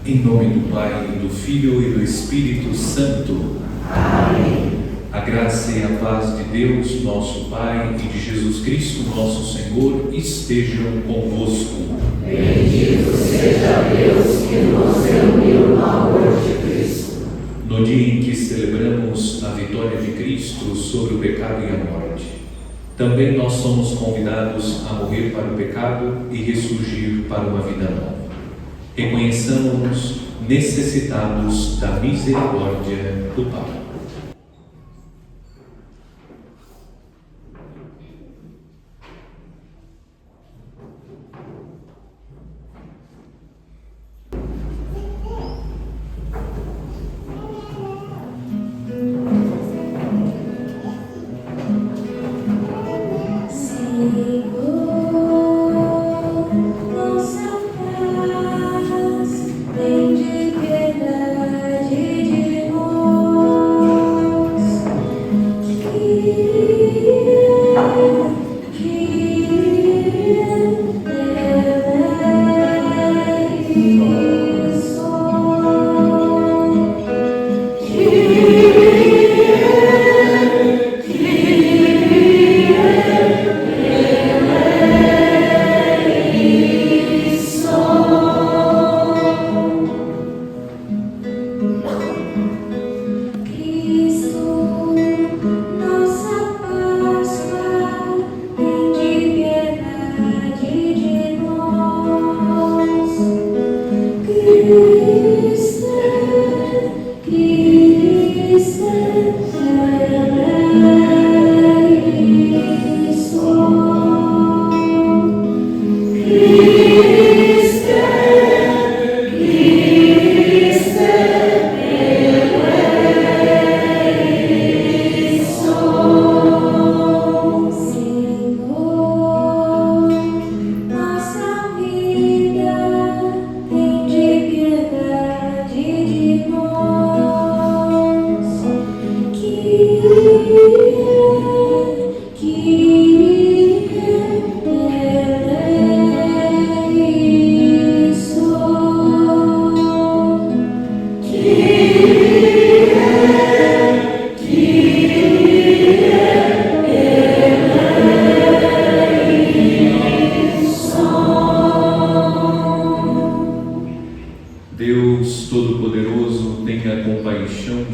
Em nome do Pai, do Filho e do Espírito Santo. Amém. A graça e a paz de Deus, nosso Pai, e de Jesus Cristo, nosso Senhor, estejam convosco. Bendito seja Deus que nos reuniu no amor de Cristo. No dia em que celebramos a vitória de Cristo sobre o pecado e a morte, também nós somos convidados a morrer para o pecado e ressurgir para uma vida nova. Reconheçamos-nos necessitados da misericórdia do Pai. Vem de piedade de nós.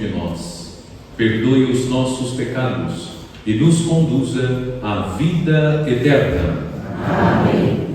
de nós, perdoe os nossos pecados e nos conduza à vida eterna. Amém.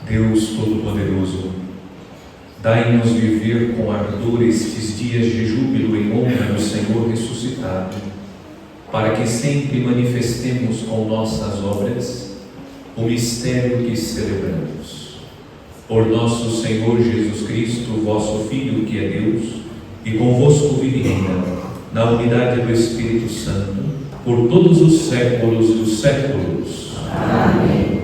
Deus Todo-Poderoso, dai-nos viver com ardor estes dias de júbilo em honra do Senhor ressuscitado, para que sempre manifestemos com nossas obras o mistério que celebramos. Por nosso Senhor Jesus Cristo, vosso Filho, que é Deus, e convosco vive e reina, na unidade do Espírito Santo, por todos os séculos dos séculos. Amém.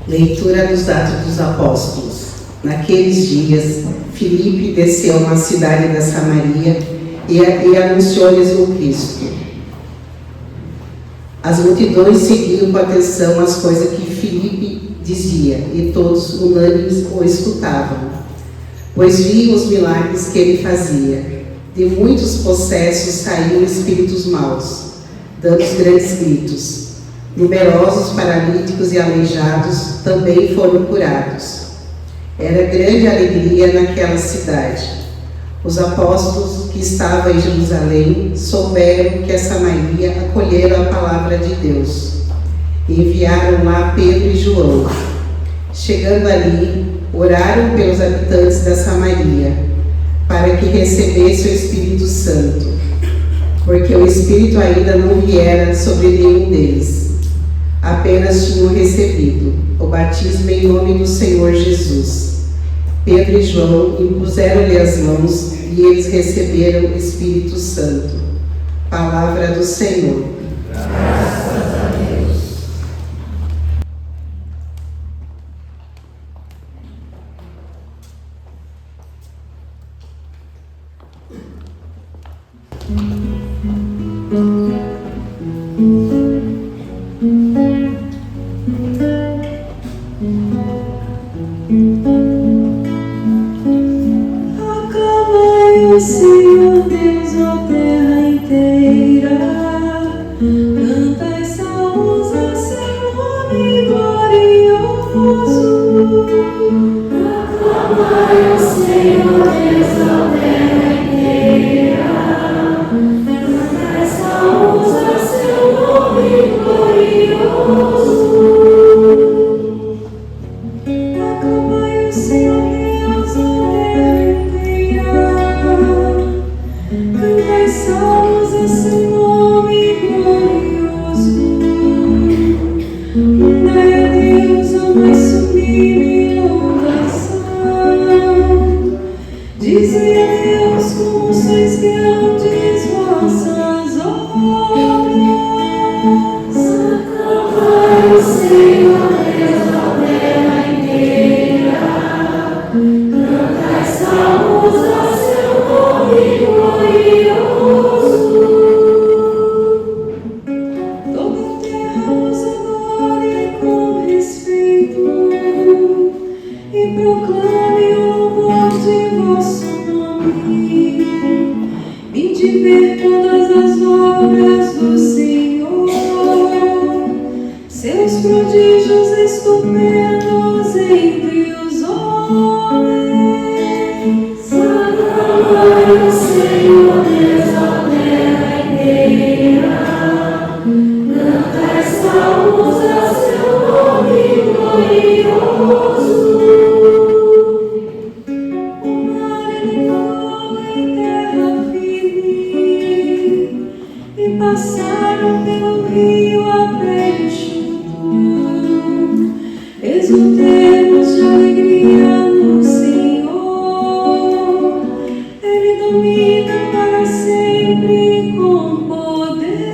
Leitura dos Atos dos Apóstolos. Naqueles dias, Filipe desceu a uma cidade da Samaria e anunciou-lhes o Cristo. As multidões seguiam com atenção as coisas que Filipe dizia, e todos unânimes o escutavam, pois viam os milagres que ele fazia. De muitos possessos saíam espíritos maus, dando grandes gritos. Numerosos paralíticos e aleijados também foram curados. Era grande alegria naquela cidade. Os apóstolos que estavam em Jerusalém souberam que a Samaria acolheram a palavra de Deus. Enviaram lá Pedro e João. Chegando ali, oraram pelos habitantes da Samaria, para que recebessem o Espírito Santo. porque o Espírito ainda não viera sobre nenhum deles. Apenas tinham recebido o batismo em nome do Senhor Jesus. Pedro e João impuseram-lhe as mãos e eles receberam o Espírito Santo. Palavra do Senhor. Graças a Deus. Aclamai o Senhor Deus, ó terra inteira. Cantai salmos a seu nome glorioso. Aclamai o Senhor Deus, ó terra inteira. Cantai salmos a seu nome glorioso. Aclamai o Senhor Deus, ó terra inteira. Cantai salmos a seu nome glorioso. Dai a Deus a mais sublime louvação. Dizei a Deus como sois grandes vossas obras. Aclamai o Senhor Deus, ó terra inteira. Cantai salmos a seu nome glorioso. Toda terra usa glória com respeito e proclame o louvor de vosso nome. Vinde ver todas as obras do Senhor, seus prodígios estupendos entre os homens. Aclamai o Senhor Deus, ó terra inteira. Cantai salmos a seu nome glorioso. O mar entrou em terra firme e passaram pelo rio a pé enxuto. Exultemos de alegria no Senhor. Ele domina para sempre com poder.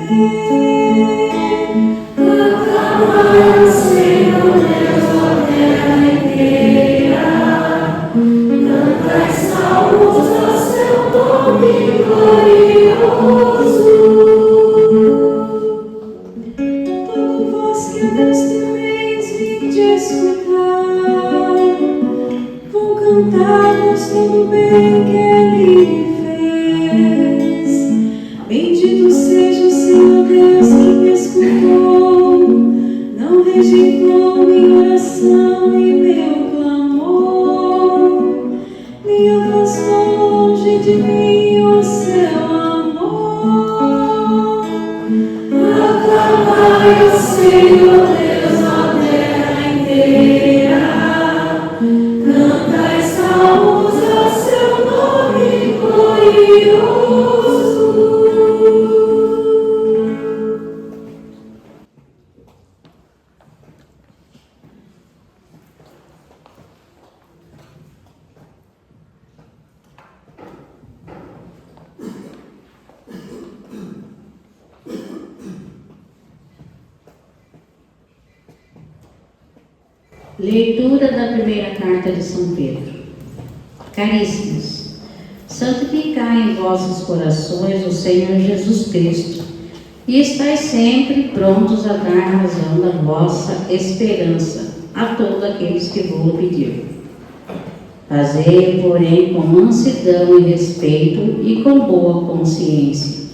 Aclamai o Senhor Deus, ó terra inteira. Cantai salmos a seu nome glorioso. Todo vós que a Deus temeis, vinde escutar. Vão cantar-vos todo o bem que Ele fez. Bendito seja o Senhor Deus que me escutou. Não rejeitou minha oração e meu clamor. Me afastou longe de mim o seu amor. Aclamai o Senhor Deus, ó terra inteira. Cantai salmos a seu nome glorioso. Leitura da primeira carta de São Pedro. Caríssimos, santificai em vossos corações o Senhor Jesus Cristo, e estais sempre prontos a dar razão da vossa esperança a todos aqueles que vos pedir. Fazei, porém, com mansidão e respeito e com boa consciência.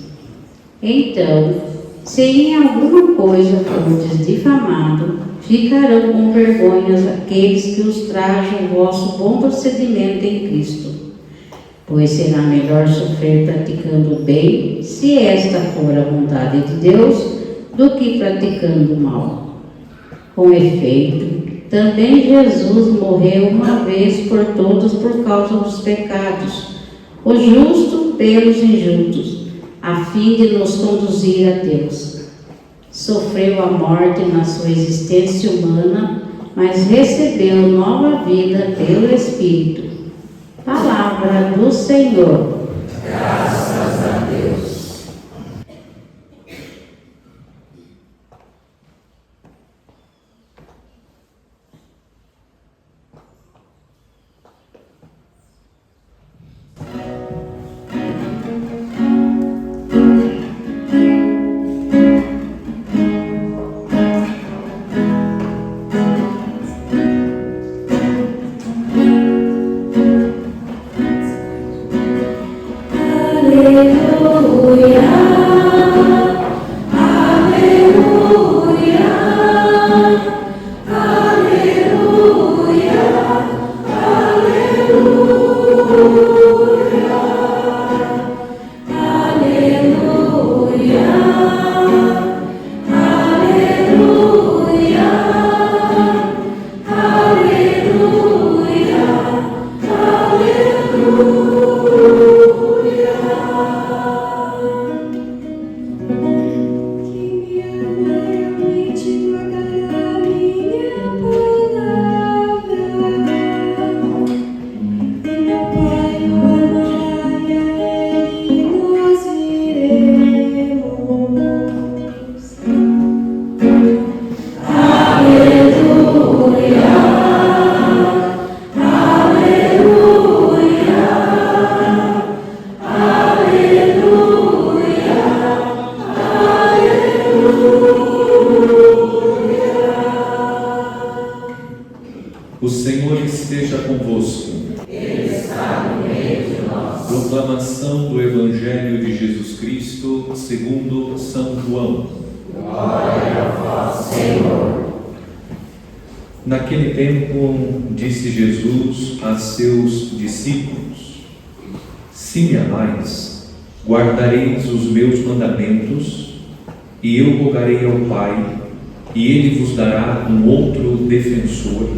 Então, se em alguma coisa fordes difamado, ficarão com vergonhas aqueles que os trajam o vosso bom procedimento em Cristo. Pois será melhor sofrer praticando o bem, se esta for a vontade de Deus, do que praticando o mal. Com efeito, também Jesus morreu uma vez por todos por causa dos pecados, o justo pelos injustos, a fim de nos conduzir a Deus. Sofreu a morte na sua existência humana, mas recebeu nova vida pelo Espírito. Palavra do Senhor. Graças a Deus. O Senhor esteja convosco. Ele está no meio de nós. Proclamação do Evangelho de Jesus Cristo segundo São João. Glória a vós, Senhor. Naquele tempo, disse Jesus a seus discípulos: Se me amais, guardareis os meus mandamentos, e eu rogarei ao Pai, e Ele vos dará um outro defensor,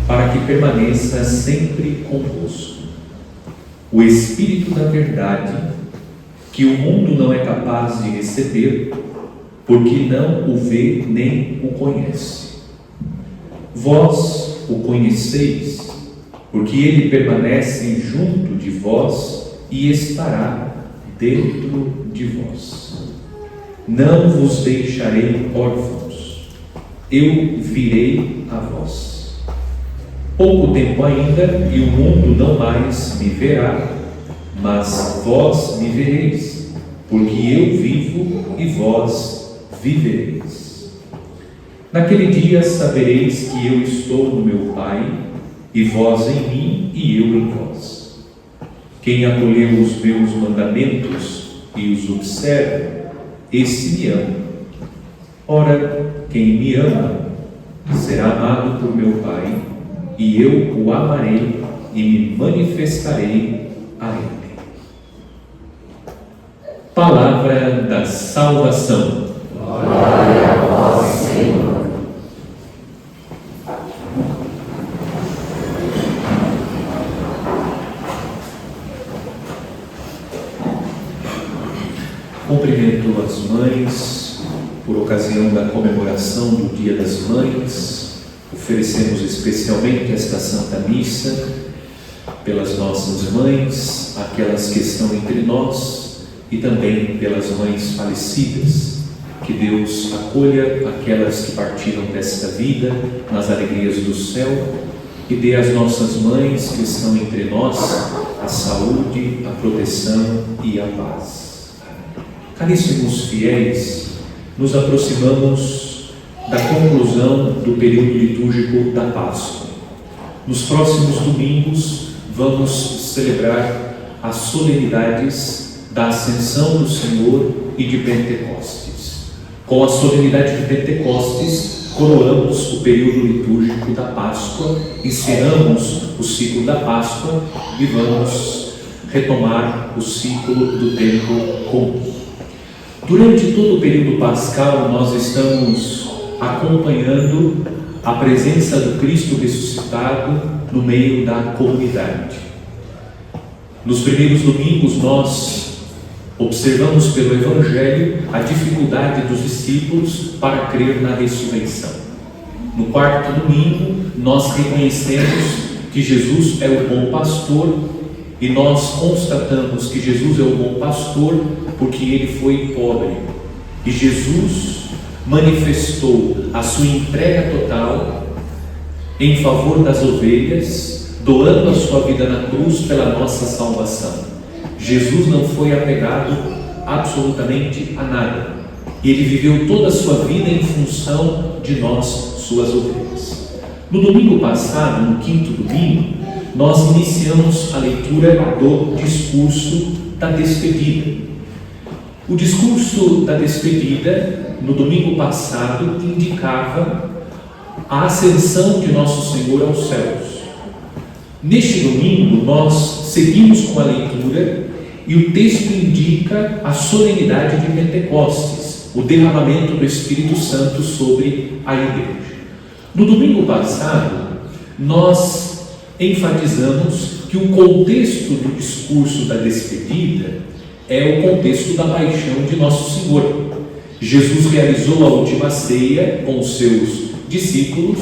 para que permaneça sempre convosco. O Espírito da verdade, que o mundo não é capaz de receber, porque não o vê nem o conhece. Vós o conheceis, porque ele permanece junto de vós e estará dentro de vós. Não vos deixarei órfãos, eu virei a vós. Pouco tempo ainda, e o mundo não mais me verá, mas vós me vereis, porque eu vivo e vós vivereis. Naquele dia sabereis que eu estou no meu Pai, e vós em mim e eu em vós. Quem acolheu os meus mandamentos e os observa, esse me ama. Ora, quem me ama será amado por meu Pai, e eu o amarei e me manifestarei a ele. Palavra da salvação. Glória a vós, Senhor. Cumprimento as mães por ocasião da comemoração do Dia das Mães. Oferecemos especialmente esta Santa Missa pelas nossas mães, aquelas que estão entre nós, e também pelas mães falecidas. Que Deus acolha aquelas que partiram desta vida nas alegrias do céu e dê às nossas mães que estão entre nós a saúde, a proteção e a paz. Caríssimos fiéis, nos aproximamos da conclusão do período litúrgico da Páscoa. Nos próximos domingos vamos celebrar as solenidades da Ascensão do Senhor e de Pentecostes. Com a solenidade de Pentecostes, coroamos o período litúrgico da Páscoa, encerramos o ciclo da Páscoa e vamos retomar o ciclo do tempo comum. Durante todo o período pascal, nós estamos acompanhando a presença do Cristo ressuscitado no meio da comunidade. Nos primeiros domingos nós Observamos pelo Evangelho a dificuldade dos discípulos para crer na ressurreição. No quarto domingo, nós reconhecemos que Jesus é o bom pastor e nós constatamos que Jesus é o bom pastor porque ele foi pobre. E Jesus manifestou a sua entrega total em favor das ovelhas, doando a sua vida na cruz pela nossa salvação. Jesus não foi apegado absolutamente a nada. Ele viveu toda a sua vida em função de nós, suas ovelhas. No domingo passado, no quinto domingo, nós iniciamos a leitura do discurso da despedida. O discurso da despedida, no domingo passado, indicava a ascensão de nosso Senhor aos céus. Neste domingo, nós seguimos com a leitura e o texto indica a solenidade de Pentecostes, o derramamento do Espírito Santo sobre a igreja. No domingo passado, nós enfatizamos que o contexto do discurso da despedida é o contexto da paixão de Nosso Senhor. Jesus realizou a última ceia com os seus discípulos,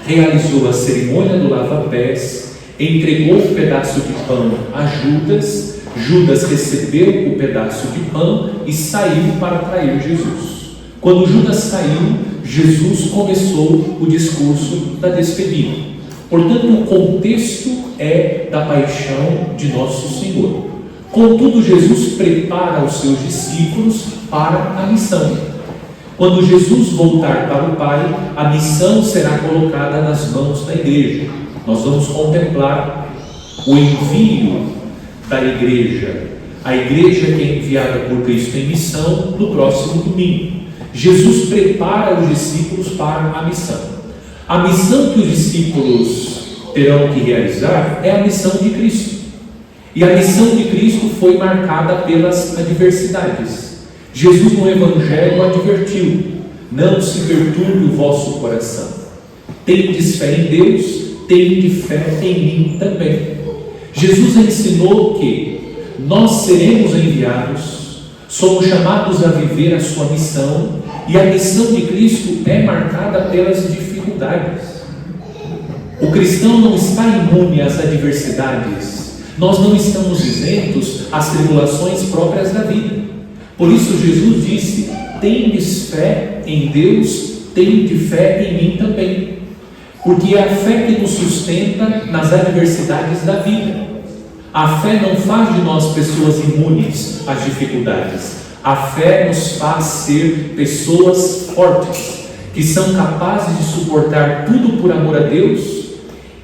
realizou a cerimônia do lava-pés, entregou um pedaço de pão a Judas. Judas recebeu o pedaço de pão e saiu para trair Jesus. Quando Judas saiu, Jesus começou o discurso da despedida. Portanto, o contexto é da paixão de nosso Senhor. Contudo, Jesus prepara os seus discípulos para a missão. Quando Jesus voltar para o Pai, a missão será colocada nas mãos da igreja. Nós vamos contemplar o envio da igreja, a igreja que é enviada por Cristo em missão, no próximo domingo. Jesus prepara os discípulos para a missão. A missão que os discípulos terão que realizar é a missão de Cristo. E a missão de Cristo foi marcada pelas adversidades. Jesus no Evangelho advertiu: não se perturbe o vosso coração. Tendes fé em Deus, tende fé em mim também. Jesus ensinou que nós seremos enviados, somos chamados a viver a sua missão, e a missão de Cristo é marcada pelas dificuldades. O cristão não está imune às adversidades, nós não estamos isentos às tribulações próprias da vida. Por isso Jesus disse: tendes fé em Deus, tende fé em mim também. Porque é a fé que nos sustenta nas adversidades da vida. A fé não faz de nós pessoas imunes às dificuldades. A fé nos faz ser pessoas fortes, que são capazes de suportar tudo por amor a Deus,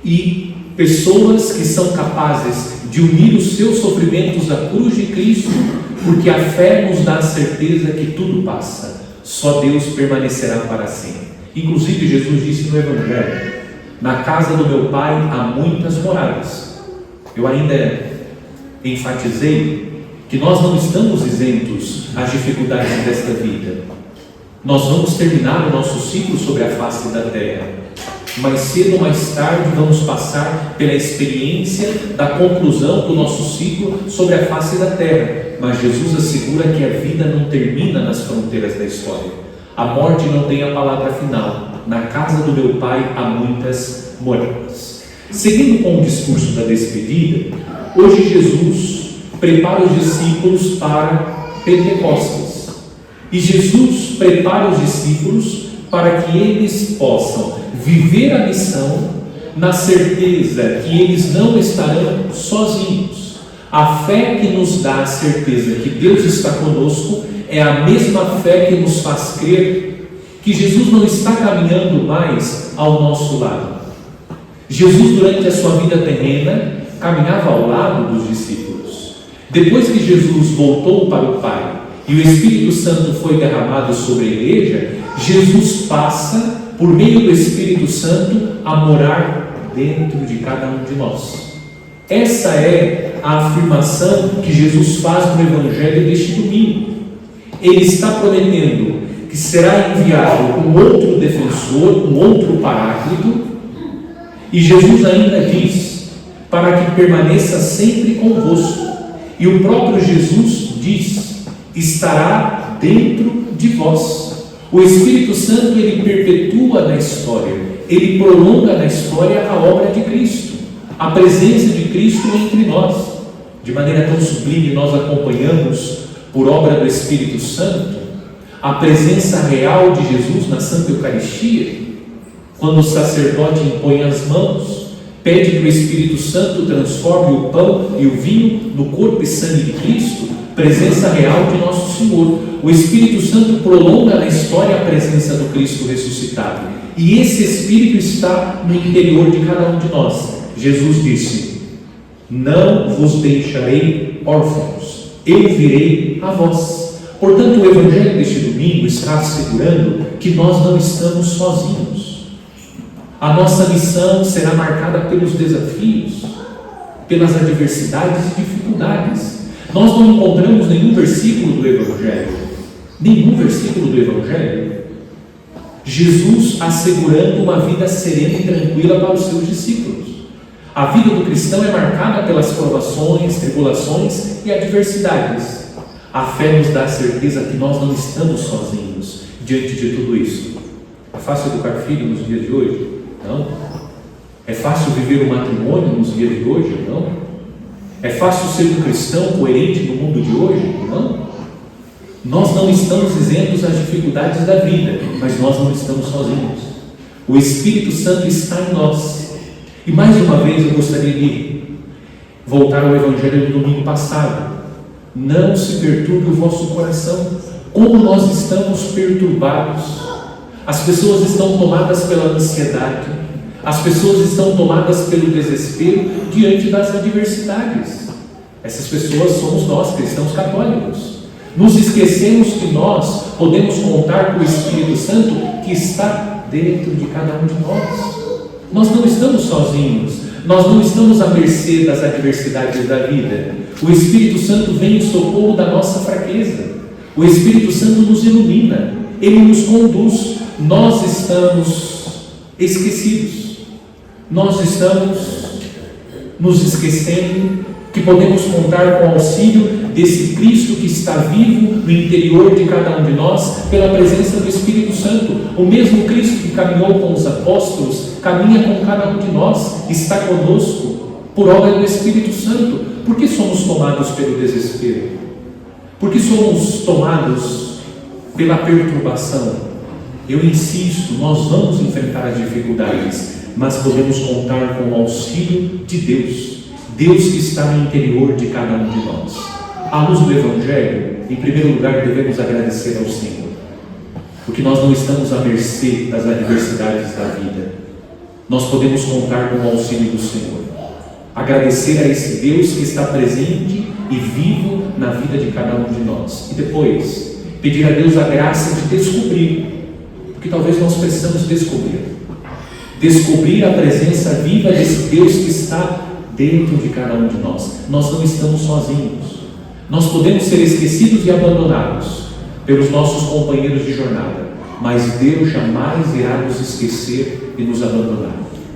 e pessoas que são capazes de unir os seus sofrimentos à cruz de Cristo, porque a fé nos dá a certeza que tudo passa, só Deus permanecerá para sempre. Inclusive Jesus disse no Evangelho: na casa do meu Pai há muitas moradas. Eu ainda enfatizei que nós não estamos isentos às dificuldades desta vida. Nós vamos terminar o nosso ciclo sobre a face da terra. Mais cedo ou mais tarde vamos passar pela experiência da conclusão do nosso ciclo sobre a face da terra. Mas Jesus assegura que a vida não termina nas fronteiras da história. A morte não tem a palavra final. Na casa do meu Pai há muitas moradas. Seguindo com o discurso da despedida, hoje Jesus prepara os discípulos para Pentecostes. E Jesus prepara os discípulos para que eles possam viver a missão na certeza que eles não estarão sozinhos. A fé que nos dá a certeza que Deus está conosco é a mesma fé que nos faz crer que Jesus não está caminhando mais ao nosso lado. Jesus, durante a sua vida terrena, caminhava ao lado dos discípulos. Depois que Jesus voltou para o Pai e o Espírito Santo foi derramado sobre a igreja, Jesus passa, por meio do Espírito Santo, a morar dentro de cada um de nós. Essa é a afirmação que Jesus faz no Evangelho deste domingo. Ele está prometendo que será enviado um outro defensor, um outro paráclito, e Jesus ainda diz: para que permaneça sempre convosco. E o próprio Jesus diz: estará dentro de vós. O Espírito Santo, ele perpetua na história, ele prolonga na história a obra de Cristo, a presença de Cristo entre nós. De maneira tão sublime, nós acompanhamos, por obra do Espírito Santo, a presença real de Jesus na Santa Eucaristia, quando o sacerdote impõe as mãos, pede que o Espírito Santo transforme o pão e o vinho no corpo e sangue de Cristo, presença real de nosso Senhor. O Espírito Santo prolonga na história a presença do Cristo ressuscitado, e esse Espírito está no interior de cada um de nós. Jesus disse: não vos deixarei órfãos, eu virei a vós. Portanto, o Evangelho deste domingo está assegurando que nós não estamos sozinhos. A nossa missão será marcada pelos desafios, pelas adversidades e dificuldades. Nós não encontramos nenhum versículo do Evangelho, Jesus assegurando uma vida serena e tranquila para os seus discípulos. A vida do cristão é marcada pelas provações, tribulações e adversidades. A fé nos dá a certeza que nós não estamos sozinhos diante de tudo isso. É fácil educar filho nos dias de hoje? Não. É fácil viver o matrimônio nos dias de hoje? Não. É fácil ser um cristão coerente no mundo de hoje? Não. Nós não estamos isentos das dificuldades da vida, mas nós não estamos sozinhos. O Espírito Santo está em nós. E mais uma vez eu gostaria de voltar ao Evangelho do domingo passado. Não se perturbe o vosso coração. Como nós estamos perturbados. As pessoas estão tomadas pela ansiedade. As pessoas estão tomadas pelo desespero diante das adversidades. Essas pessoas somos nós, cristãos católicos. Nos esquecemos que nós podemos contar com o Espírito Santo que está dentro de cada um de nós. Nós não estamos sozinhos, nós não estamos à mercê das adversidades da vida. O Espírito Santo vem em socorro da nossa fraqueza. O Espírito Santo nos ilumina, ele nos conduz. Nós estamos esquecidos, nós estamos nos esquecendo que podemos contar com o auxílio desse Cristo que está vivo no interior de cada um de nós pela presença do Espírito Santo. O mesmo Cristo que caminhou com os apóstolos caminha com cada um de nós, está conosco por obra do Espírito Santo. Por que somos tomados pelo desespero? Por que somos tomados pela perturbação? Eu insisto, nós vamos enfrentar as dificuldades, mas podemos contar com o auxílio de Deus. Deus que está no interior de cada um de nós. À luz do Evangelho, em primeiro lugar, devemos agradecer ao Senhor, porque nós não estamos à mercê das adversidades da vida. Nós podemos contar com o auxílio do Senhor. Agradecer a esse Deus que está presente e vivo na vida de cada um de nós. E depois, pedir a Deus a graça de descobrir, porque talvez nós precisamos descobrir a presença viva desse Deus que está dentro de cada um de nós. Nós não estamos sozinhos. Nós podemos ser esquecidos e abandonados pelos nossos companheiros de jornada, mas Deus jamais irá nos esquecer e nos abandonar.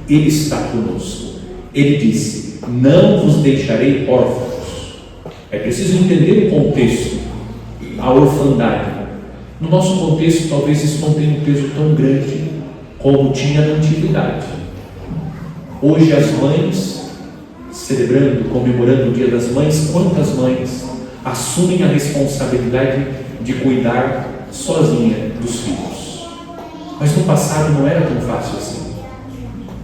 Ele está conosco. Ele disse: não vos deixarei órfãos. É preciso entender o contexto, a orfandade. No nosso contexto, talvez isso não tenha um peso tão grande como tinha na antiguidade. Hoje as mães, celebrando, comemorando o Dia das Mães, quantas mães assumem a responsabilidade de cuidar sozinha dos filhos? Mas no passado não era tão fácil assim.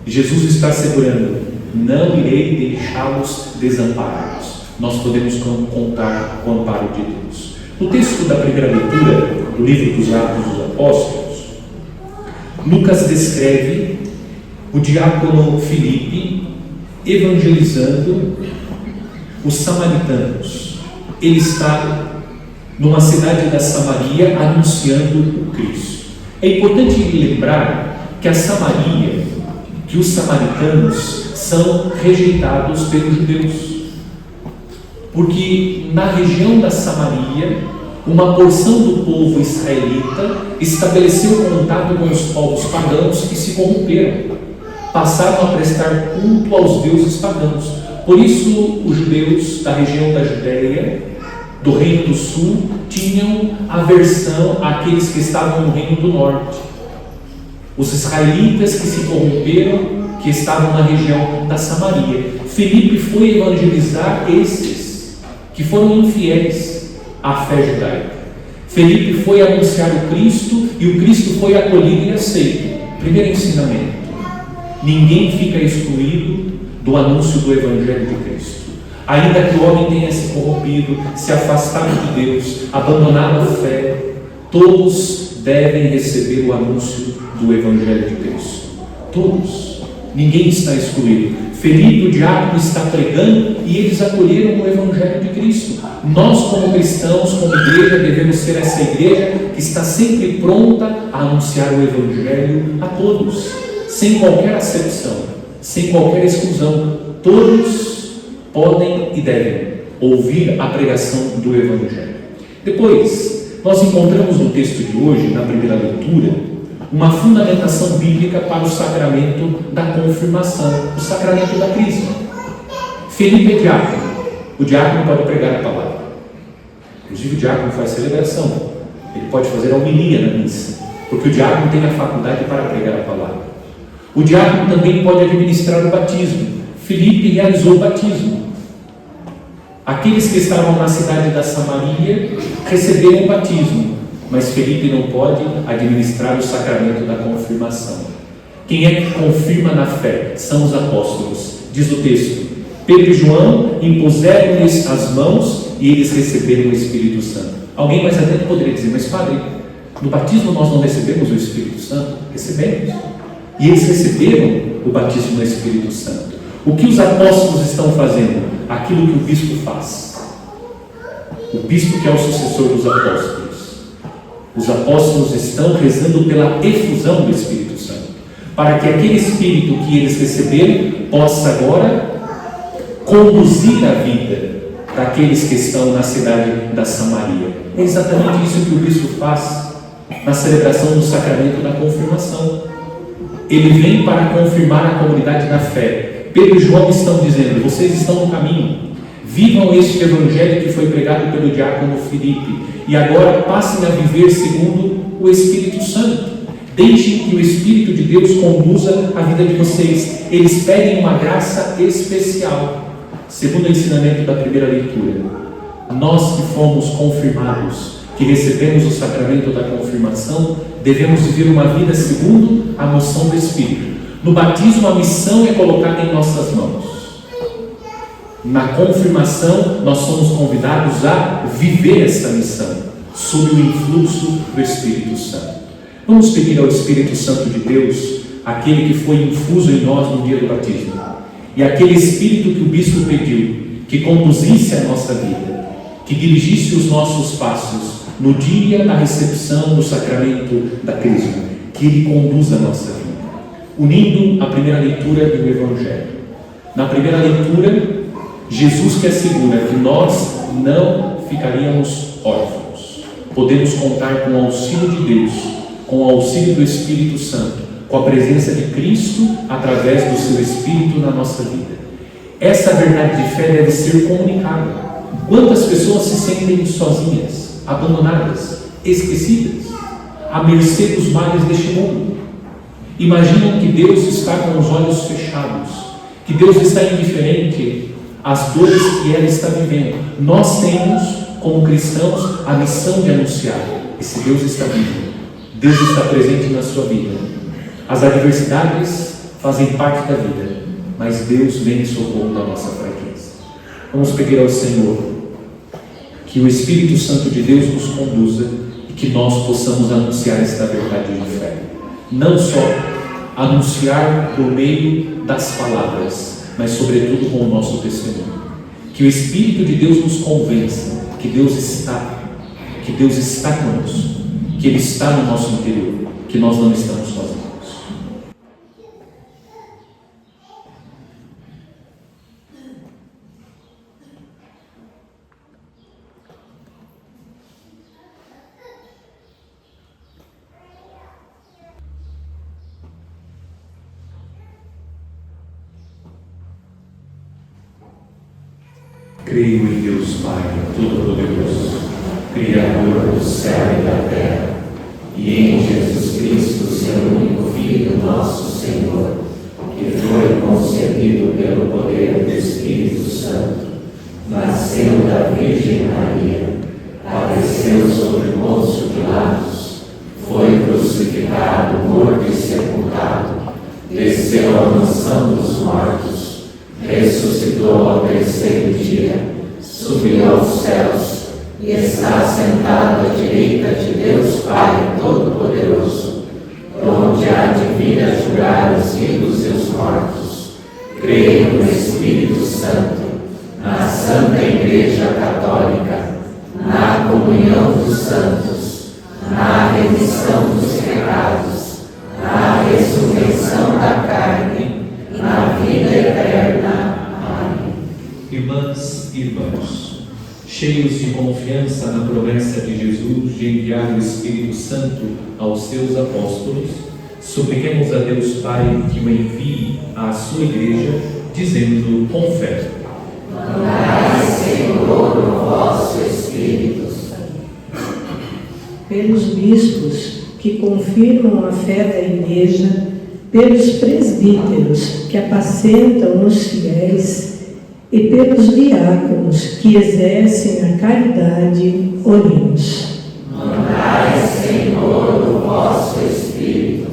Jesus está assegurando: não irei deixá-los desamparados. Nós podemos contar com o amparo de Deus. No texto da primeira leitura do livro dos Atos dos Apóstolos, Lucas descreve o diácono Filipe evangelizando os samaritanos. Ele está numa cidade da Samaria anunciando o Cristo. É importante lembrar que a Samaria, que os samaritanos são rejeitados pelos judeus, porque na região da Samaria, uma porção do povo israelita estabeleceu contato com os povos pagãos que se corromperam, passaram a prestar culto aos deuses pagãos. Por isso, os judeus da região da Judéia, do Reino do Sul, tinham aversão àqueles que estavam no Reino do Norte. Os israelitas que se corromperam, que estavam na região da Samaria. Filipe foi evangelizar esses que foram infiéis à fé judaica. Filipe foi anunciar o Cristo e o Cristo foi acolhido e aceito. Primeiro ensinamento: ninguém fica excluído do anúncio do Evangelho de Cristo. Ainda que o homem tenha se corrompido, se afastado de Deus, abandonado a fé, todos devem receber o anúncio do Evangelho de Cristo. Todos. Ninguém está excluído. Felipe, o diácono, está pregando e eles acolheram o Evangelho de Cristo. Nós, como cristãos, como igreja, devemos ser essa igreja que está sempre pronta a anunciar o Evangelho a todos, sem qualquer acepção, sem qualquer exclusão. Todos podem e devem ouvir a pregação do Evangelho. Depois, nós encontramos no texto de hoje, na primeira leitura, uma fundamentação bíblica para o sacramento da confirmação, o sacramento da crisma. Felipe é diácono. O diácono pode pregar a palavra. Inclusive o diácono faz celebração. Ele pode fazer a homilia na missa, porque o diácono tem a faculdade para pregar a palavra. O diácono também pode administrar o batismo. Felipe realizou o batismo. Aqueles que estavam na cidade da Samaria receberam o batismo, mas Felipe não pode administrar o sacramento da confirmação. Quem é que confirma na fé? São os apóstolos. Diz o texto: Pedro e João impuseram-lhes as mãos e eles receberam o Espírito Santo. Alguém mais atento poderia dizer: mas padre, no batismo nós não recebemos o Espírito Santo? Recebemos. E eles receberam o batismo no Espírito Santo. O que os apóstolos estão fazendo? Aquilo que o bispo faz. O bispo, que é o sucessor dos apóstolos. Os apóstolos estão rezando pela efusão do Espírito Santo, para que aquele Espírito que eles receberam possa agora conduzir a vida daqueles que estão na cidade da Samaria. É exatamente isso que o bispo faz na celebração do sacramento da confirmação. Ele vem para confirmar a comunidade da fé. Pedro e João estão dizendo: vocês estão no caminho, vivam este evangelho que foi pregado pelo diácono Filipe, e agora passem a viver segundo o Espírito Santo. Deixem que o Espírito de Deus conduza a vida de vocês. Eles pedem uma graça especial. Segundo o ensinamento da primeira leitura, nós que fomos confirmados, que recebemos o sacramento da confirmação, devemos viver uma vida segundo a moção do Espírito. No batismo, a missão é colocada em nossas mãos. Na confirmação, nós somos convidados a viver essa missão, sob o influxo do Espírito Santo. Vamos pedir ao Espírito Santo de Deus, aquele que foi infuso em nós no dia do batismo, e aquele Espírito que o bispo pediu, que conduzisse a nossa vida, que dirigisse os nossos passos no dia da recepção do sacramento da crisma, que ele conduza a nossa vida, unindo a primeira leitura do Evangelho. Na primeira leitura, Jesus que assegura que nós não ficaríamos órfãos. Podemos contar com o auxílio de Deus, com o auxílio do Espírito Santo, com a presença de Cristo através do seu Espírito na nossa vida. Essa verdade de fé deve ser comunicada. Quantas pessoas se sentem sozinhas, abandonadas, esquecidas, à mercê dos males deste mundo? Imaginam que Deus está com os olhos fechados, que Deus está indiferente às dores que ela está vivendo. Nós temos, como cristãos, a missão de anunciar: esse Deus está vivo, Deus está presente na sua vida. As adversidades fazem parte da vida, mas Deus vem em socorro da nossa fraqueza. Vamos pedir ao Senhor que o Espírito Santo de Deus nos conduza e que nós possamos anunciar esta verdade de fé. Não só anunciar por meio das palavras, mas sobretudo com o nosso testemunho. Que o Espírito de Deus nos convença que Deus está conosco, que Ele está no nosso interior, que nós não estamos sozinhos. Creio em Deus Pai Todo-Poderoso, Criador do céu e da terra, e em Jesus Cristo, seu único Filho, nosso Senhor, que foi concebido pelo poder do Espírito Santo, nasceu da Virgem Maria, padeceu sobre Pôncio Pilatos, foi crucificado, morto e sepultado, desceu à mansão dos mortos, ressuscitou ao terceiro dia, subiu aos céus e está sentado à direita de Deus Pai Todo-Poderoso, onde há de vir a julgar os vivos e os mortos. Creio no Espírito Santo, na Santa Igreja Católica, na comunhão dos santos, na remissão dos pecados, na ressurreição da carne, na vida eterna. Amém. Irmãs e irmãos, cheios de confiança na promessa de Jesus de enviar o Espírito Santo aos seus apóstolos, supliquemos a Deus Pai que o envie à sua igreja, dizendo com fé: Mandai, Senhor, o vosso Espírito. Pelos bispos que confirmam a fé da Igreja, pelos presbíteros que apacentam os fiéis e pelos diáconos que exercem a caridade, oremos. Mandai, Senhor, o vosso Espírito.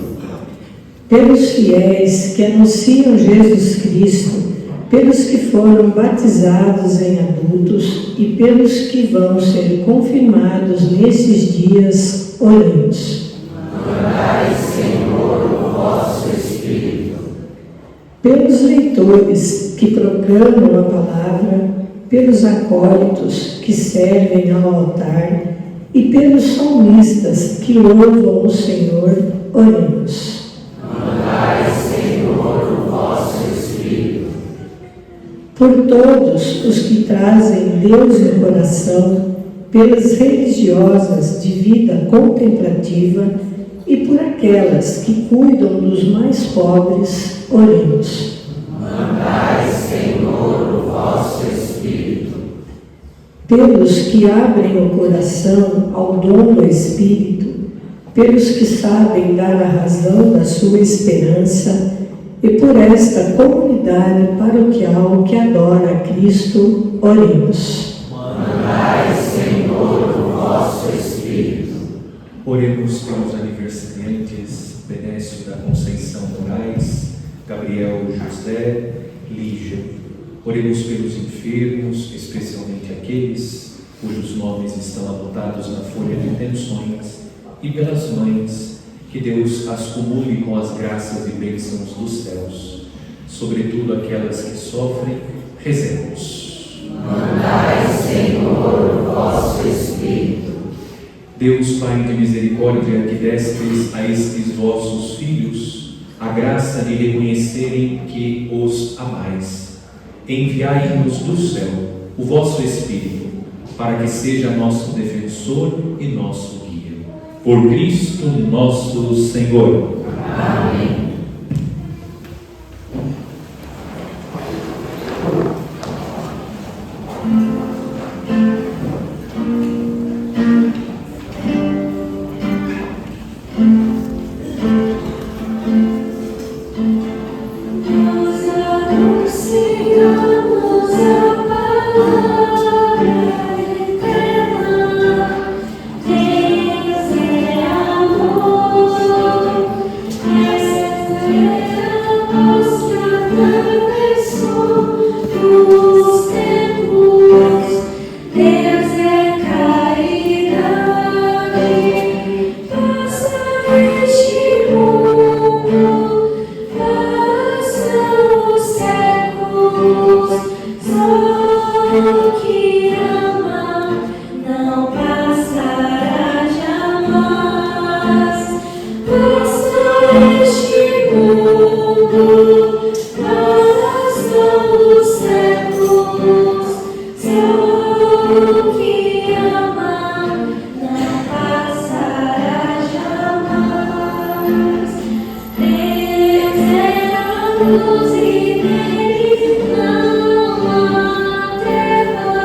Pelos fiéis que anunciam Jesus Cristo, pelos que foram batizados em adultos e pelos que vão ser confirmados nesses dias, oremos. Mandai, Senhor, o vosso Espírito. Pelos leitores que proclamam a palavra, pelos acólitos que servem ao altar e pelos salmistas que louvam o Senhor, oremos. Mandai, Senhor, o vosso Espírito. Por todos os que trazem Deus no coração, pelas religiosas de vida contemplativa e por aquelas que cuidam dos mais pobres, oremos. Mandai, Senhor, o vosso Espírito. Pelos que abrem o coração ao dom do Espírito, pelos que sabem dar a razão da sua esperança e por esta comunidade paroquial que adora a Cristo, oremos. Mandai, Senhor, o vosso Espírito. Oremos pelos aniversariantes Benécio da Conceição Moraes, Gabriel José, Lígia. Oremos pelos enfermos, especialmente aqueles cujos nomes estão anotados na folha de intenções, e pelas mães, que Deus as cumule com as graças e bênçãos dos céus. Sobretudo aquelas que sofrem, rezemos. Mandai, Senhor, o vosso Espírito. Deus Pai de misericórdia, que destes a estes vossos filhos a graça de reconhecerem que os amais, enviai-nos do céu o vosso Espírito, para que seja nosso defensor e nosso guia. Por Cristo nosso Senhor. Amém. Nós anunciamos a palavra eterna. Deus é amor, esta é a nossa profissão dos tempos. Deus é caridade, passa este mundo, passam os séculos, só o que ama não passará jamais. Passa este mundo, passam os séculos, só o que ama não passará jamais. Deus é a luz e nele não há trevas.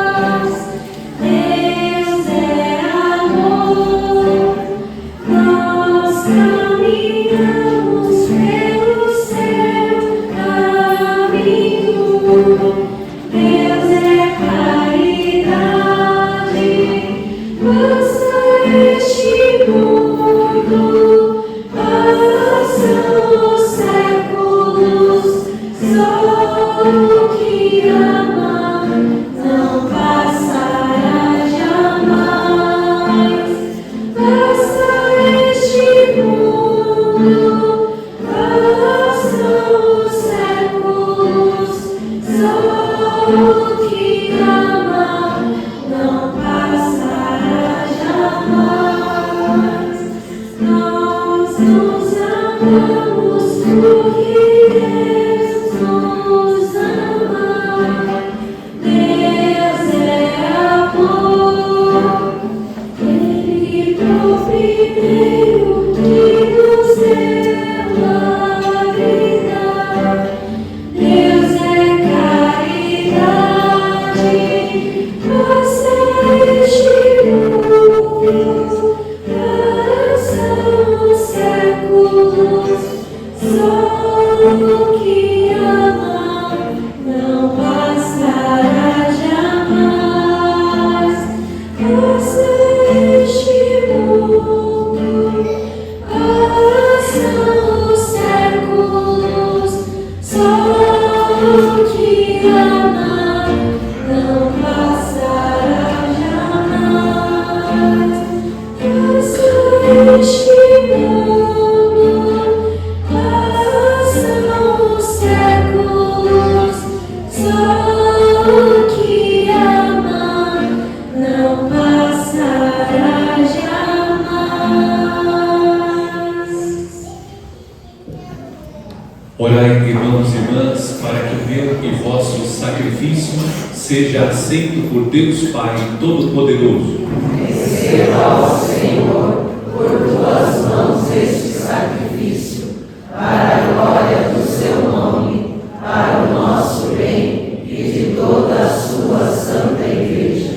Orai, irmãos e irmãs, para que o meu e vosso sacrifício seja aceito por Deus Pai Todo-Poderoso. Receba, ó Senhor, por tuas mãos este sacrifício, para a glória do seu nome, para o nosso bem e de toda a sua santa Igreja.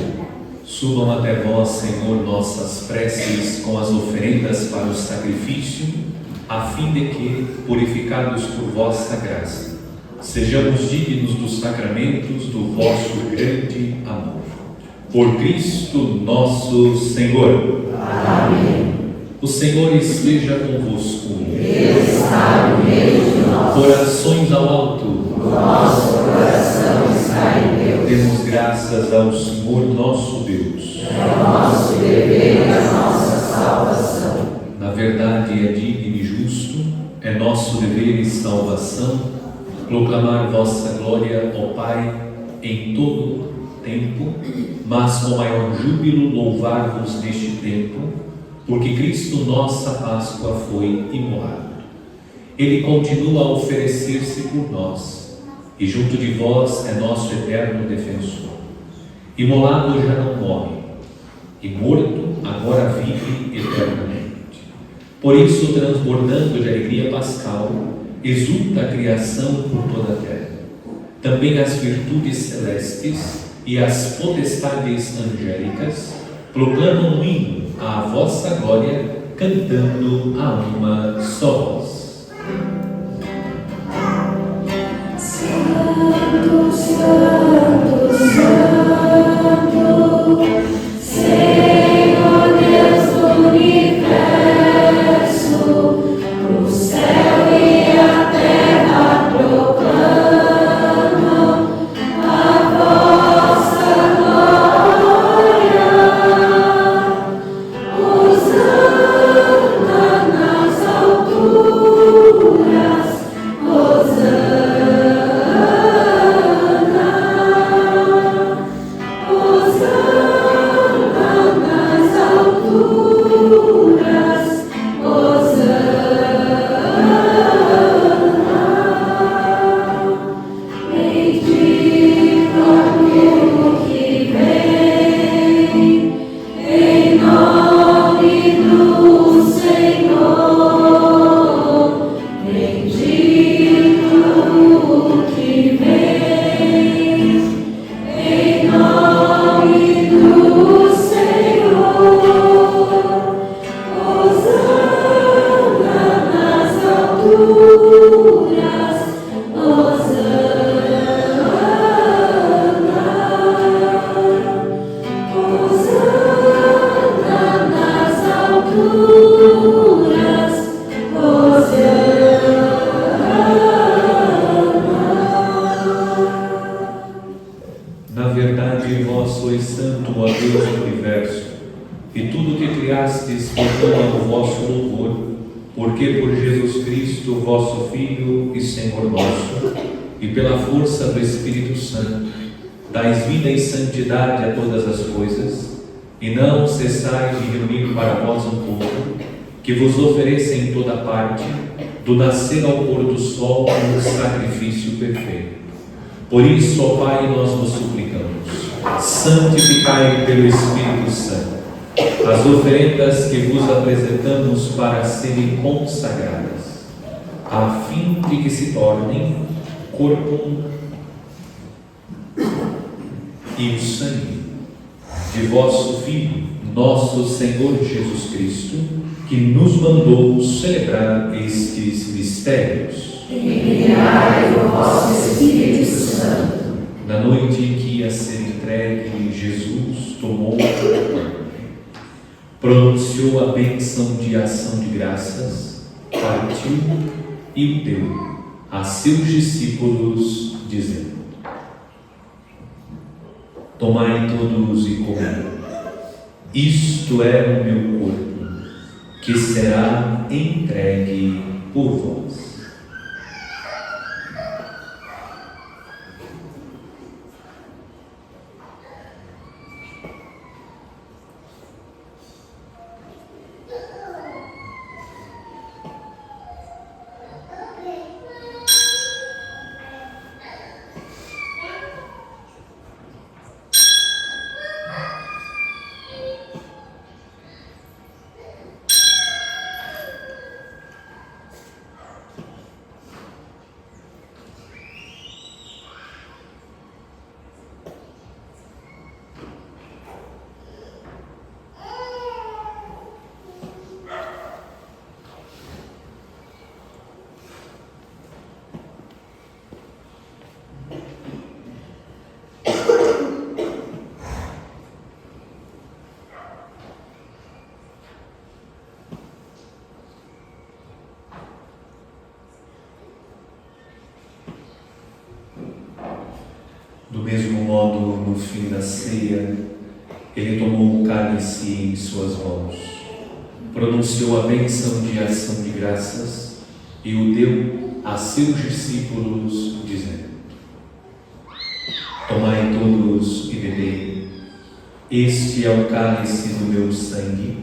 Subam até vós, Senhor, nossas preces com as oferendas para o sacrifício, a fim de que, purificados por vossa graça, sejamos dignos dos sacramentos do vosso grande amor. Por Cristo nosso Senhor. Amém. O Senhor esteja convosco. Ele está no meio de nós. Corações ao alto. O nosso coração está em Deus. Demos graças ao Senhor nosso Deus. É o nosso dever e a nossa salvação. Na verdade é digno e justo, é nosso dever e salvação, proclamar vossa glória, ó Pai, em todo tempo, mas com maior júbilo louvar-vos neste tempo, porque Cristo nossa Páscoa foi imolado. Ele continua a oferecer-se por nós, e junto de vós é nosso eterno defensor. Imolado já não morre, e morto agora vive eternamente. Por isso, transbordando de alegria pascal, exulta a criação por toda a terra. Também as virtudes celestes e as potestades angélicas proclamam um hino à vossa glória, cantando a uma só voz. Santo, Santo, Santo, Senhor Deus do universo, o céu e a terra proclamam a vossa glória. Hosana nas alturas, Hosana, Hosana nas alturas, bendito aquele que vem, em nome do Senhor. Bendito que vem, em nome do Senhor. Hosana nas alturas, Hosana, Hosana nas alturas, Hosana. Na verdade, vós sois santo, ó Deus do universo, e tudo que criastes proclama o vosso louvor, porque por Jesus Cristo, vosso Filho e Senhor nosso, e pela força do Espírito Santo, dais vida e santidade a todas as coisas, e não cessais de reunir para vós um povo, que vos ofereça em toda parte, do nascer ao pôr do sol, um sacrifício perfeito. Por isso, ó Pai, nós vos suplicamos, santificai pelo Espírito Santo as oferendas que vos apresentamos para serem consagradas, a fim de que se tornem corpo e o sangue de vosso Filho, nosso Senhor Jesus Cristo, que nos mandou celebrar estes mistérios. Enviai o vosso Espírito Santo. Na noite em que ia ser entregue, Jesus tomou o pão, pronunciou a bênção de ação de graças, partiu e o deu a seus discípulos, dizendo: tomai todos e comei, isto é o meu corpo, que será entregue por vós. Do mesmo modo, no fim da ceia, ele tomou o cálice em suas mãos, pronunciou a bênção de ação de graças e o deu a seus discípulos, dizendo: tomai todos e bebei, este é o cálice do meu sangue,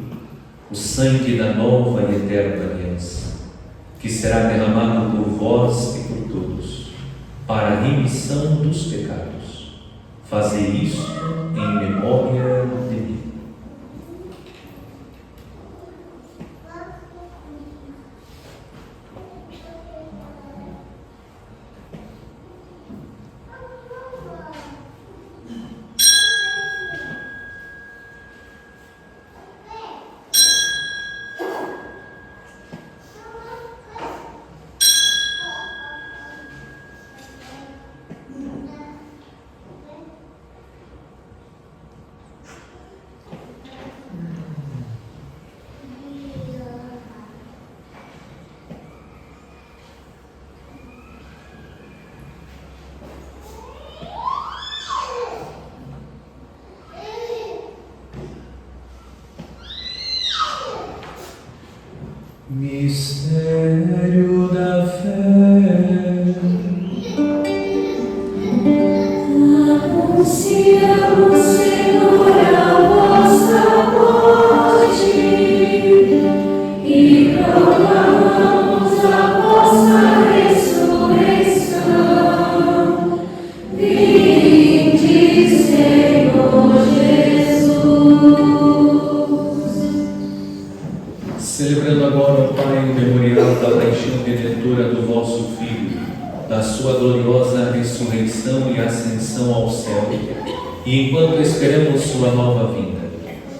o sangue da nova e eterna aliança, que será derramado por vós e por todos, para a remissão dos pecados. Fazei isso em memória de mim. Mistério da fé. Anunciamos, Senhor, a vossa morte e proclamamos a vossa ressurreição. Vinde, Senhor Jesus. Celebrando agora, ó Pai, o memorial da paixão redentora do vosso Filho, da sua gloriosa ressurreição e ascensão ao céu, e enquanto esperamos sua nova vinda,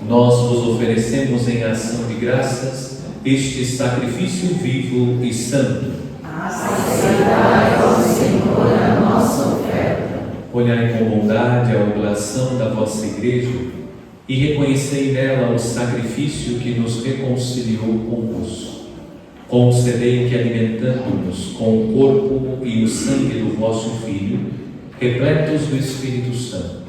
nós vos oferecemos em ação de graças este sacrifício vivo e santo. Aceitai, ó Senhor, a nossa oferta. Olhai com bondade a oblação da vossa Igreja e reconhecei nela o sacrifício que nos reconciliou convosco. Concedei que, alimentando-nos com o corpo e o sangue do vosso Filho, repletos do Espírito Santo,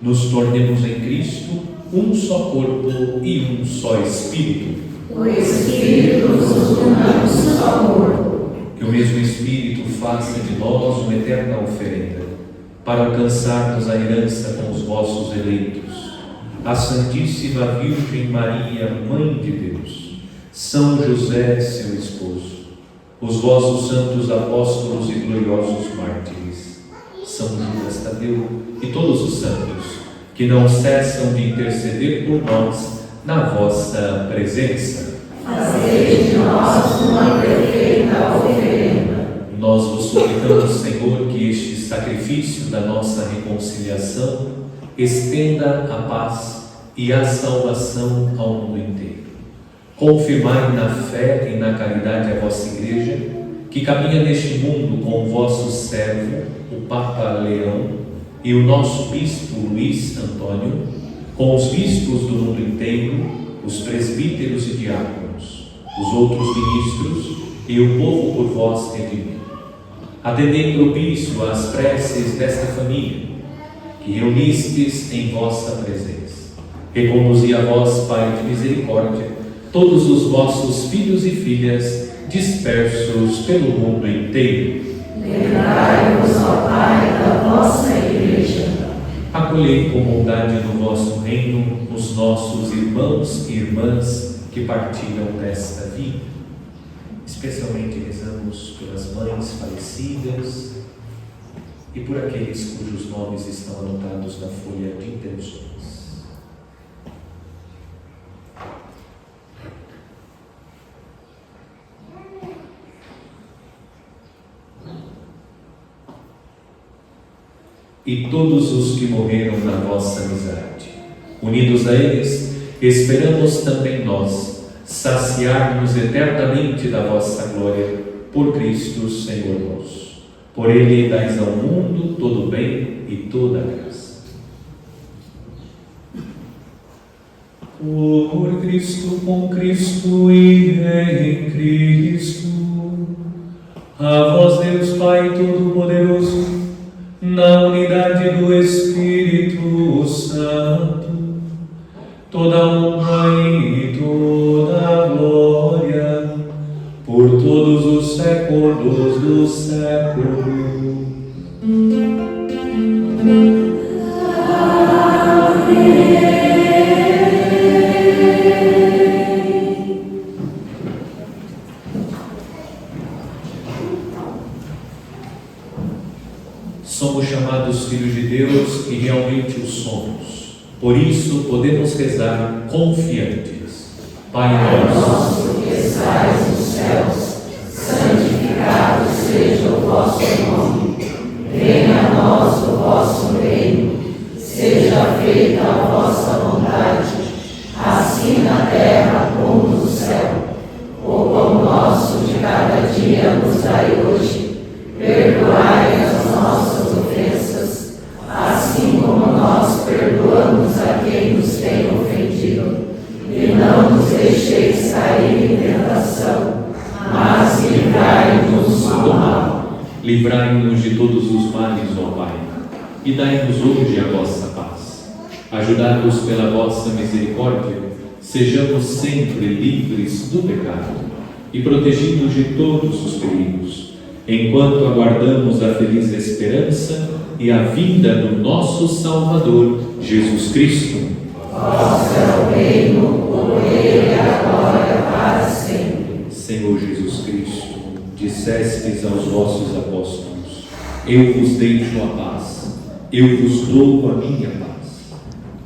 nos tornemos em Cristo um só corpo e um só Espírito. O Espírito nos una um só corpo. Que o mesmo Espírito faça de nós uma eterna oferenda, para alcançarmos a herança com os vossos eleitos, a Santíssima Virgem Maria, Mãe de Deus, São José, seu esposo, os vossos santos apóstolos e gloriosos mártires, São Judas Tadeu e todos os santos, que não cessam de interceder por nós na vossa presença. Fazei de nós uma perfeita oferenda. Nós vos suplicamos, Senhor, que este sacrifício da nossa reconciliação estenda a paz e a salvação ao mundo inteiro. Confirmai na fé e na caridade a vossa Igreja, que caminha neste mundo com o vosso servo, o Papa Leão, e o nosso Bispo Luís Antônio, com os bispos do mundo inteiro, os presbíteros e diáconos, os outros ministros e o povo por vós redimido. Atendei propício às preces desta família, que reunistes em vossa presença. Reconduzi a vós, Pai de misericórdia, todos os vossos filhos e filhas dispersos pelo mundo inteiro. Lembrai-vos, ó Pai, da vossa Igreja. Acolhei com bondade no vosso reino os nossos irmãos e irmãs que partiram desta vida. Especialmente rezamos pelas mães falecidas e por aqueles cujos nomes estão anotados na folha de intenções. E todos os que morreram na vossa amizade. Unidos a eles, esperamos também nós saciar-nos eternamente da vossa glória, por Cristo Senhor nosso. Por Ele dais ao mundo todo o bem e toda a graça. Por Cristo, com Cristo e em Cristo, a vós Deus Pai Todo-Poderoso, na unidade do Espírito Santo, toda a honra e toda a glória, por todos os séculos dos séculos. Somos chamados filhos de Deus e realmente o somos. Por isso podemos rezar confiantes. Pai nosso, que estais nos céus, santificado seja o vosso nome. Venha a nós o vosso reino. Seja feita a vossa vontade, assim na terra como no céu. O pão nosso de cada dia nos dai hoje. Perdoai as nossas ofensas, assim como nós perdoamos a quem nos tem ofendido. E não nos deixeis cair em tentação, mas livrai-nos do mal. livrai-nos de todos os males, ó Pai, e dai-nos hoje a vossa paz. Ajudados pela vossa misericórdia, sejamos sempre livres do pecado e protegidos de todos os perigos, enquanto aguardamos a feliz esperança e a vinda do nosso Salvador, Jesus Cristo. Vosso é o reino, o poder e a glória para sempre. Senhor Jesus Cristo, dissestes aos vossos apóstolos: eu vos deixo a paz, eu vos dou a minha paz.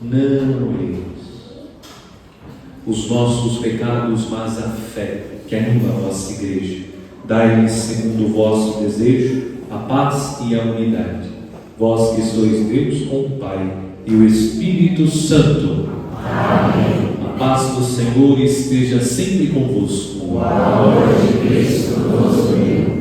Não eis os nossos pecados, mas a fé que anima a vossa Igreja. Dai-lhes, segundo o vosso desejo, a paz e a unidade. Vós que sois Deus com o Pai e o Espírito Santo. Amém. A paz do Senhor esteja sempre convosco. O amor de Cristo nos uniu.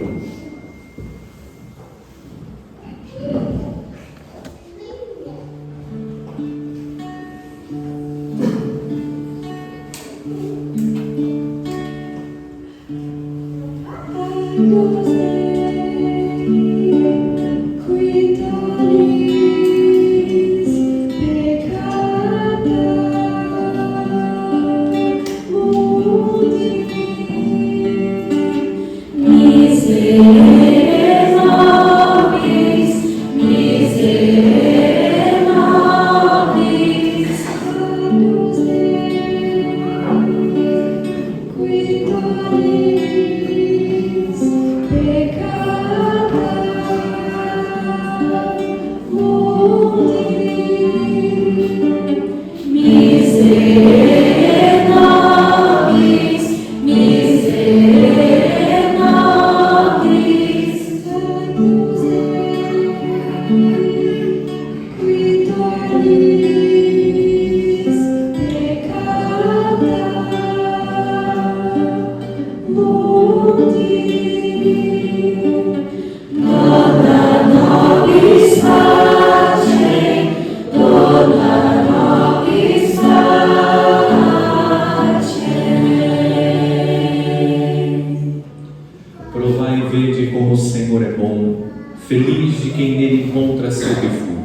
Vede como o Senhor é bom, feliz de quem nele encontra seu refúgio.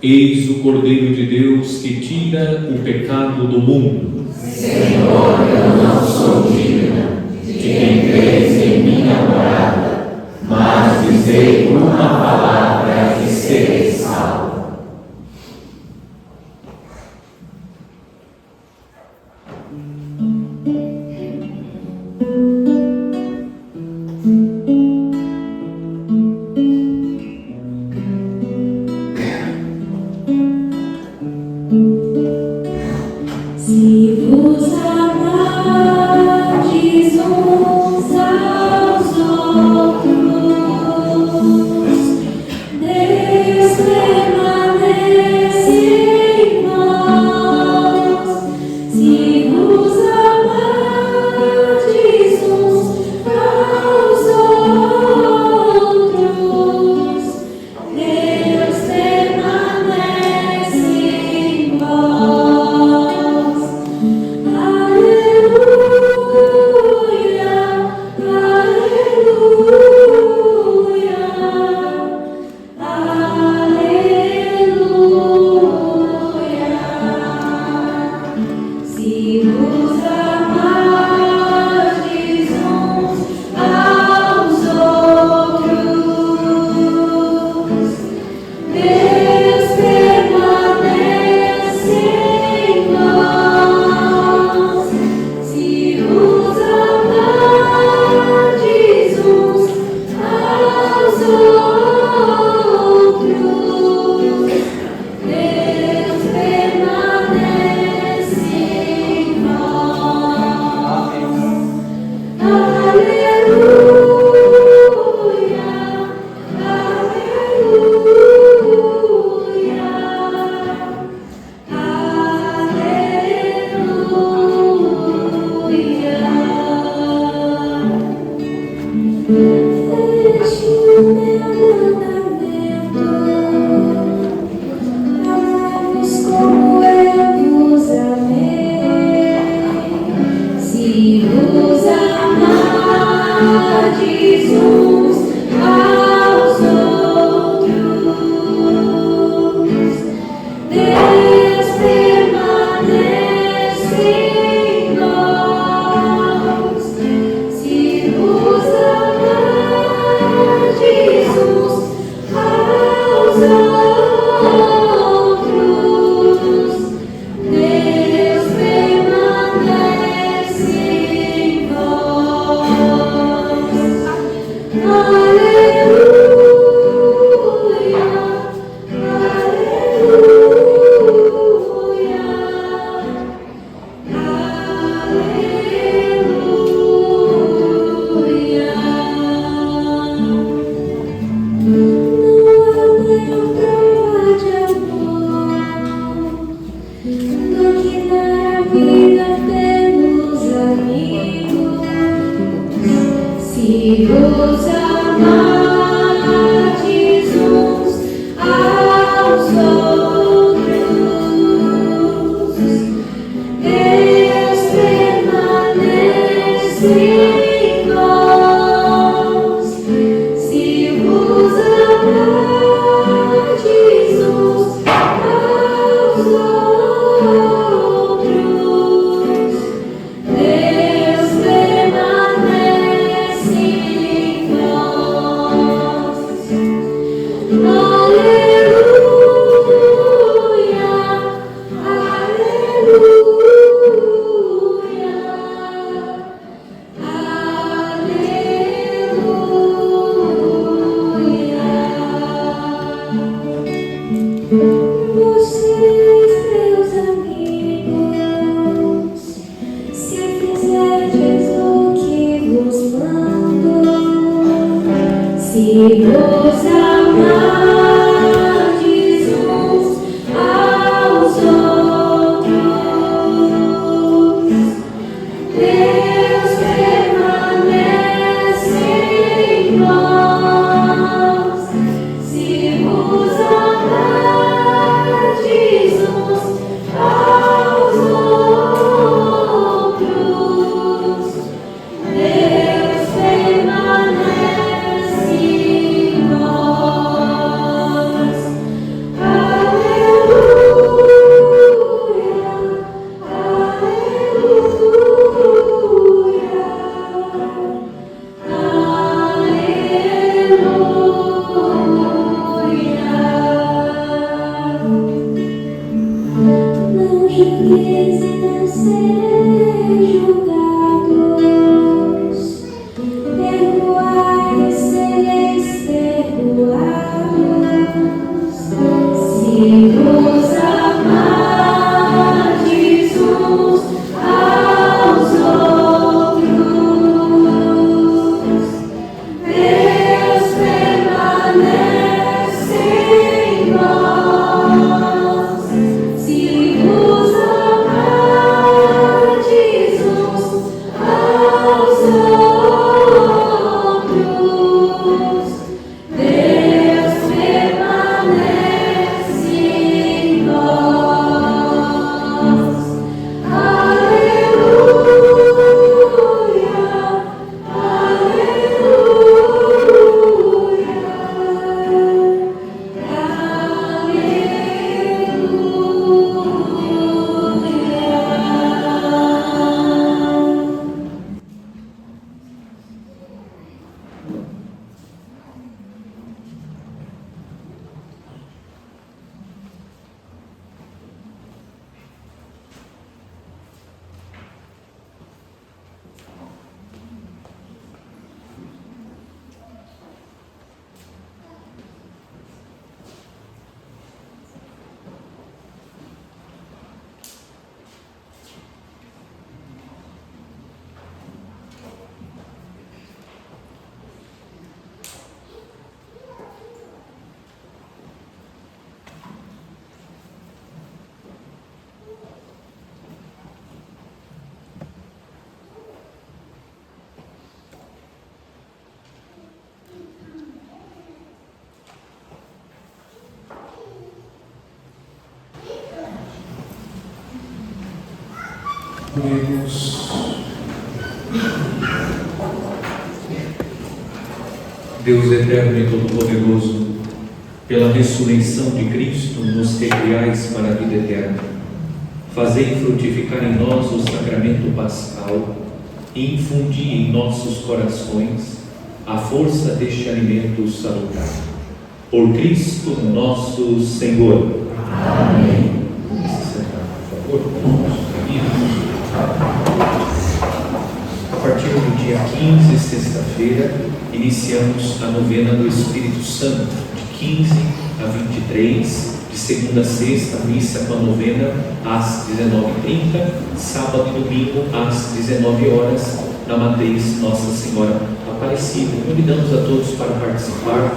Eis o Cordeiro de Deus que tira o pecado do mundo. Senhor, eu não sou digna de que entreis em minha morada, mas dizei uma palavra e serei salvo. Se vos amardes uns aos outros, Deus permanece em vós. Se vos amardes uns aos outros, Deus permanece em vós. Aleluia, aleluia, aleluia. Se vos amardes uns aos outros, Deus permanece em vós. Se vos amardes uns aos outros, Deus permanece em vós. Aleluia, aleluia. Este o meu mandamento, amai-vos como eu vos amei. Se vos amardes uns aos outros, Deus permanece em vós. Se vos amardes uns aos outros, Deus permanece em vós. Aleluia, se vos amardes uns aos outros, Deus permanece em vós. Se vos amardes uns aos outros, Deus permanece em vós. Aleluia, aleluia. Vocês, meus amigos, se fizerdes o que vos mando, se vos amardes uns aos outros, Deus permanece em vós. Se vos amardes uns aos outros, Deus permanece Oremos. Deus eterno e todo-poderoso, pela ressurreição de Cristo, nos recriais para a vida eterna. Fazei frutificar em nós o sacramento pascal e infundi em nossos corações a força deste alimento salutar. Por Cristo nosso Senhor. Amém. Por favor, a partir do dia 15, sexta-feira, iniciamos a novena do Espírito Santo, de 15 a 23, de segunda a sexta, missa com a novena às 19h30, sábado e domingo às 19 horas, na matriz Nossa Senhora Aparecida. Convidamos a todos para participar,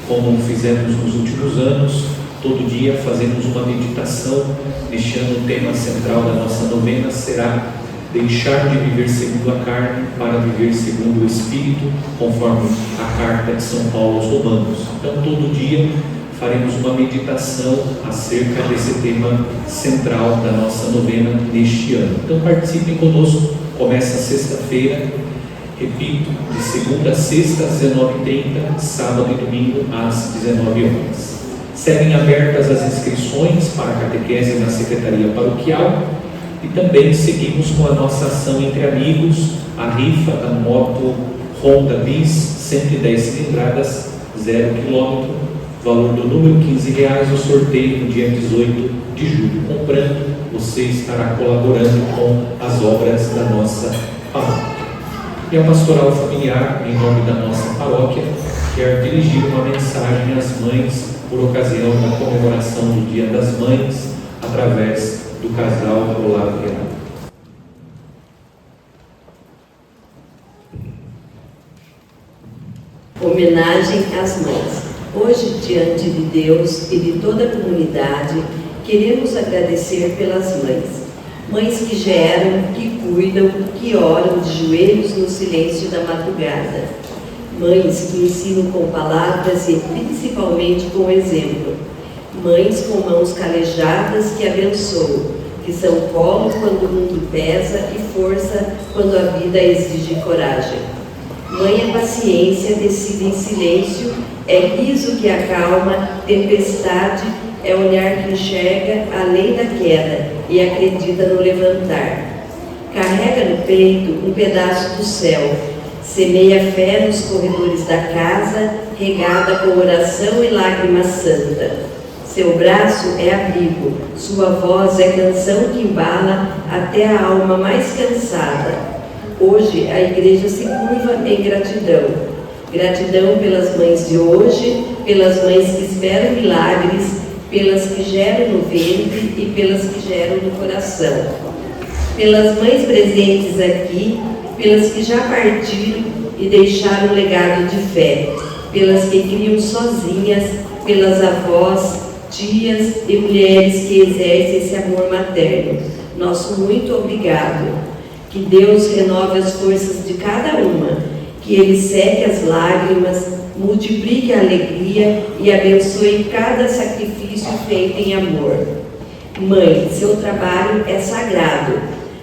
como fizemos nos últimos anos. Todo dia fazemos uma meditação. Este ano o tema central da nossa novena será deixar de viver segundo a carne para viver segundo o Espírito, conforme a carta de São Paulo aos Romanos. Então, todo dia faremos uma meditação acerca desse tema central da nossa novena neste ano. Então, participem conosco. Começa sexta-feira, repito, de segunda a sexta às 19h30, sábado e domingo às 19 horas. Seguem abertas as inscrições para a catequese na Secretaria Paroquial. E também seguimos com a nossa ação entre amigos, a rifa da moto Honda Bis 110 cilindradas, 0 km, valor do número R$15, o sorteio no dia 18 de julho. Comprando, você estará colaborando com as obras da nossa paróquia. E a Pastoral Familiar, em nome da nossa paróquia, quer dirigir uma mensagem às mães por ocasião da comemoração do Dia das Mães, através do casal Olavo e Renato. Homenagem às mães. Hoje, diante de Deus e de toda a comunidade, queremos agradecer pelas mães. Mães que geram, que cuidam, que oram de joelhos no silêncio da madrugada. Mães que ensinam com palavras e principalmente com exemplo. Mães com mãos calejadas que abençoam, que são colo quando o mundo pesa e força quando a vida exige coragem. Mãe é paciência, decide em silêncio, é riso que acalma, tempestade, é olhar que enxerga além da queda e acredita no levantar. Carrega no peito um pedaço do céu, semeia fé nos corredores da casa, regada com oração e lágrima santa. Seu braço é abrigo, sua voz é canção que embala até a alma mais cansada. Hoje a igreja se curva em gratidão. Gratidão pelas mães de hoje, pelas mães que esperam milagres, pelas que geram no ventre e pelas que geram no coração. Pelas mães presentes aqui, pelas que já partiram e deixaram um legado de fé, pelas que criam sozinhas, pelas avós, tias e mulheres que exercem esse amor materno. Nosso muito obrigado. Que Deus renove as forças de cada uma, que Ele seque as lágrimas, multiplique a alegria e abençoe cada sacrifício feito em amor. Mãe, seu trabalho é sagrado.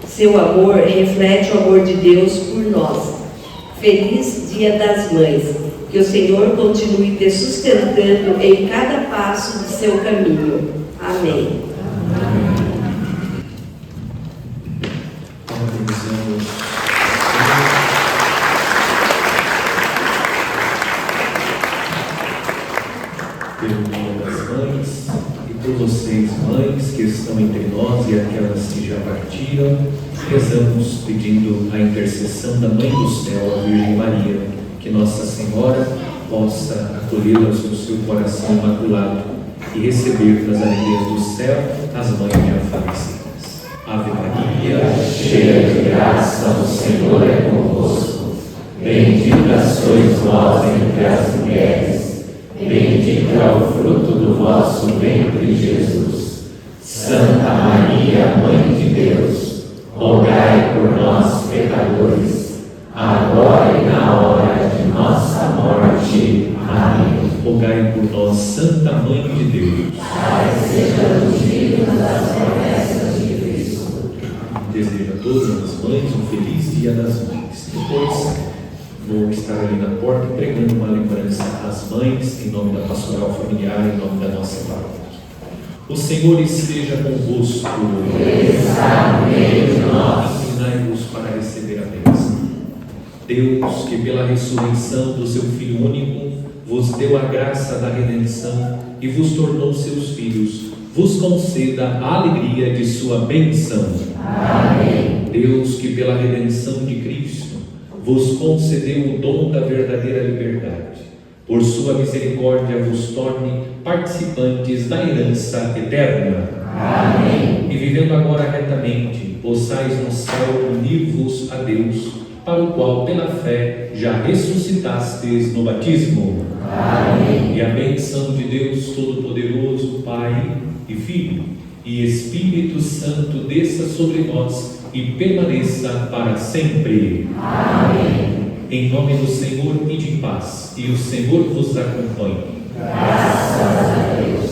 Seu amor reflete o amor de Deus por nós. Feliz Dia das Mães. Que o Senhor continue te sustentando em cada passo de seu caminho. Amém. Pelo nome das mães e por vocês, mães que estão entre nós e aquelas que já partiram, rezamos pedindo a intercessão da Mãe do Céu, a Virgem Maria, que Nossa Senhora possa acolhê-las no seu coração imaculado e receber das alegrias do céu as mães já falecidas. Ave Maria, cheia de graça, o Senhor é convosco. Bendita sois vós entre as mulheres, bendito é o fruto do vosso ventre, Jesus. Santa Maria, Mãe de Deus, rogai por nós, pecadores, agora e na hora de nossa morte. Amém. Rogai por nós, Santa Mãe de Deus. Pai, sejamos dignos das promessas de Cristo. Desejo a todos Dia das Mães. Depois vou estar ali na porta pregando uma lembrança às mães, em nome da Pastoral Familiar, em nome da nossa paróquia. O Senhor esteja convosco. Inclinai-vos para receber a bênção. Deus, que pela ressurreição do seu Filho único vos deu a graça da redenção e vos tornou seus filhos, vos conceda a alegria de sua bênção. Amém. Deus, que pela redenção de Cristo vos concedeu o dom da verdadeira liberdade, por sua misericórdia vos torne participantes da herança eterna. Amém. E vivendo agora retamente, possais no céu unir-vos a Deus, para o qual pela fé já ressuscitastes no batismo. Amém. E a bênção de Deus Todo-Poderoso, Pai e Filho e Espírito Santo desça sobre nós e permaneça para sempre. Amém. Em nome do Senhor, ide em paz, e o Senhor vos acompanhe. Graças a Deus.